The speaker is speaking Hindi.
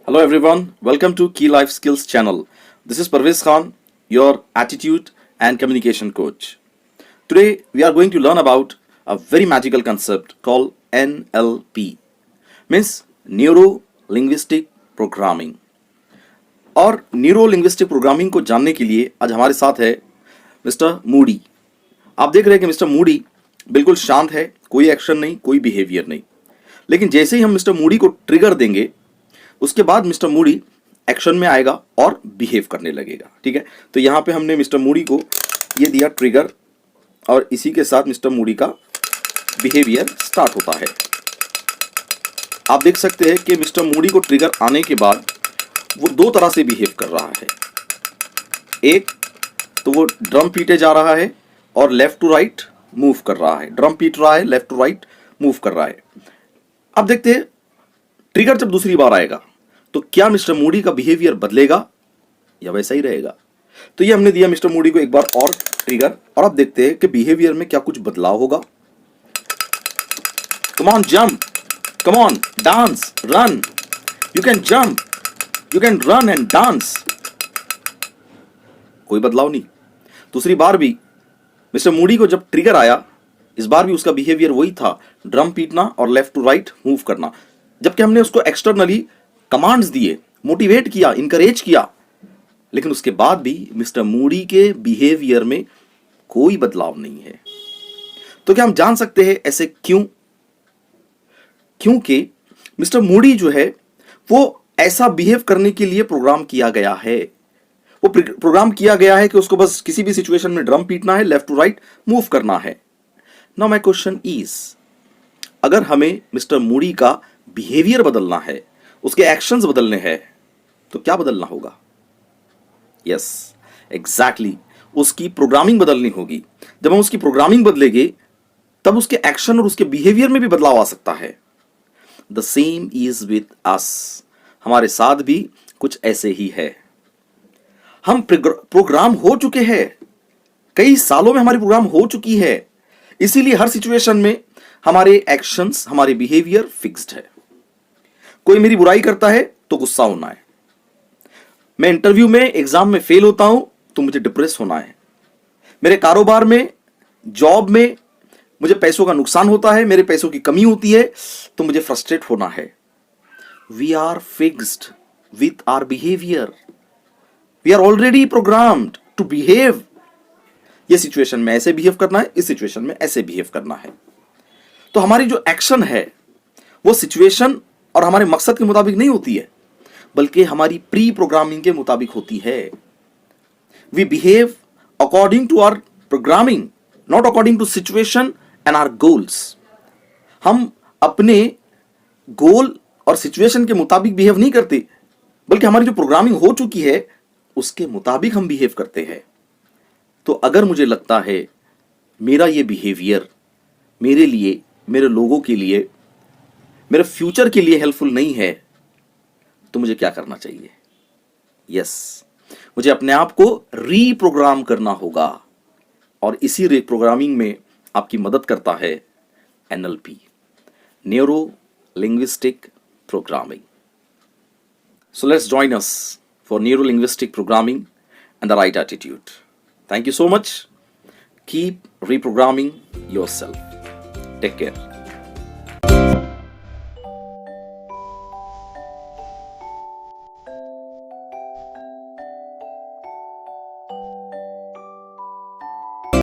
Hello everyone, welcome to Key Life Skills channel. This is Parvez Khan, your attitude and communication coach. Today we are going to learn about a very magical concept called NLP, means Neuro Linguistic Programming. और न्यूरो लिंग्विस्टिक प्रोग्रामिंग को जानने के लिए आज हमारे साथ है मिस्टर मूडी। आप देख रहे हैं कि मिस्टर मूडी बिल्कुल शांत है, कोई एक्शन नहीं, कोई बिहेवियर नहीं, लेकिन जैसे ही हम मिस्टर मूडी को ट्रिगर देंगे उसके बाद मिस्टर मूडी एक्शन में आएगा और बिहेव करने लगेगा। ठीक है, तो यहाँ पे हमने मिस्टर मूडी को ये दिया ट्रिगर और इसी के साथ मिस्टर मूडी का बिहेवियर स्टार्ट होता है। आप देख सकते हैं कि मिस्टर मूडी को ट्रिगर आने के बाद वो दो तरह से बिहेव कर रहा है। एक तो वो ड्रम पीटे जा रहा है और लेफ्ट टू राइट मूव कर रहा है, ड्रम पीट रहा है, लेफ्ट टू राइट मूव कर रहा है। अब देखते हैं ट्रिगर जब दूसरी बार आएगा तो क्या मिस्टर मूडी का बिहेवियर बदलेगा या वैसा ही रहेगा। तो ये हमने दिया मिस्टर मूडी को एक बार और ट्रिगर और अब देखते हैं कि बिहेवियर में क्या कुछ बदलाव होगा। Come on jump, come on dance, run, you can jump, you can run and dance. कोई बदलाव नहीं। दूसरी बार भी मिस्टर मूडी को जब ट्रिगर आया, इस बार भी उसका बिहेवियर वही था, ड्रम पीटना और लेफ्ट टू राइट मूव करना, जबकि हमने उसको एक्सटर्नली कमांड्स दिए, मोटिवेट किया, इंकरेज किया, लेकिन उसके बाद भी मिस्टर मूडी के बिहेवियर में कोई बदलाव नहीं है। तो क्या हम जान सकते हैं ऐसे क्यों? क्योंकि मिस्टर मूडी जो है वो ऐसा बिहेव करने के लिए प्रोग्राम किया गया है। वो प्रोग्राम किया गया है कि उसको बस किसी भी सिचुएशन में ड्रम पीटना है, लेफ्ट टू राइट मूव करना है। नाउ माय क्वेश्चन इज, अगर हमें मिस्टर मूडी का बिहेवियर बदलना है, उसके एक्शंस बदलने हैं, तो क्या बदलना होगा? यस, एग्जैक्टली, उसकी प्रोग्रामिंग बदलनी होगी। जब हम उसकी प्रोग्रामिंग बदलेंगे तब उसके एक्शन और उसके बिहेवियर में भी बदलाव आ सकता है। The same is with us, हमारे साथ भी कुछ ऐसे ही है। हम प्रोग्राम हो चुके हैं, कई सालों में हमारी प्रोग्राम हो चुकी है, इसीलिए हर सिचुएशन में हमारे एक्शंस, हमारे बिहेवियर फिक्स्ड है। कोई मेरी बुराई करता है तो गुस्सा होना है, मैं इंटरव्यू में, एग्जाम में फेल होता हूं तो मुझे डिप्रेस होना है, मेरे कारोबार में, जॉब में मुझे पैसों का नुकसान होता है, मेरे पैसों की कमी होती है तो मुझे फ्रस्ट्रेट होना है। We are fixed with our behaviour, we are already programmed to behave. ये सिचुएशन में ऐसे बिहेव करना है, इस सिचुएशन में ऐसे बिहेव करना है। तो हमारी जो एक्शन है वो सिचुएशन और हमारे मकसद के मुताबिक नहीं होती है, बल्कि हमारी प्री प्रोग्रामिंग के मुताबिक होती है। We behave according to our programming, not according to situation and our goals. हम अपने गोल और सिचुएशन के मुताबिक बिहेव नहीं करते, बल्कि हमारी जो प्रोग्रामिंग हो चुकी है उसके मुताबिक हम बिहेव करते हैं। तो अगर मुझे लगता है मेरा ये बिहेवियर मेरे लिए, मेरे लोगों के लिए, मेरे फ्यूचर के लिए हेल्पफुल नहीं है, तो मुझे क्या करना चाहिए? यस, मुझे अपने आप को रीप्रोग्राम करना होगा और इसी रीप्रोग्रामिंग में आपकी मदद करता है NLP, neuro linguistic programming. So let's join us for neuro-linguistic programming and the right attitude. Thank you so much. Keep reprogramming yourself. Take care.